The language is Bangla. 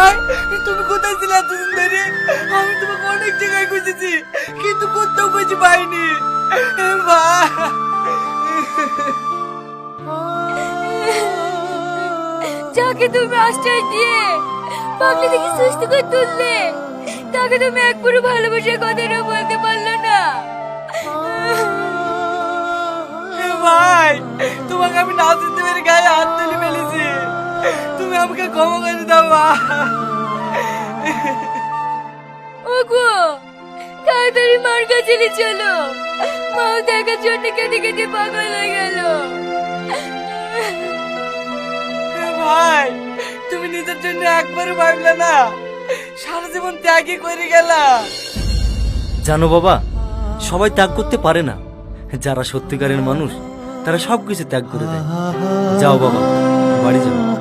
ভাই, তুমি কোথায় ছিলে এতদিন ধরে? আমি তোমাকে অনেক জায়গায় খুঁজেছি, কিন্তু কোথাও খুঁজে পাইনি। ভাই, যাকে তুমি আশ্রয় দিয়ে পাগলি থেকে সুস্থ করে তুললে, তাকে তুমি এক পুরো ভালোবাসার কথাটা বলতে পারলো না। ভাই, তোমাকে আমি না চিনতে পেরে গায়ে হাত তুলে ফেলেছি। তুমি আমাকে ক্ষমা করে দাও ভাই। ওগো, তাড়াতাড়ি মার কাছে নিয়ে চলো, মাও দেখার জন্য কেঁদে কেঁদে পাগল হয়ে গেল। ভাই, তুমি নিজের জন্য একবারও ভাবলে না, সারা জীবন ত্যাগই করে গেলা। জানো বাবা, সবাই ত্যাগ করতে পারে না। যারা সত্যিকারের মানুষ তারা সবকিছু ত্যাগ করে দেয়। যাও বাবা, বাড়ি যাও।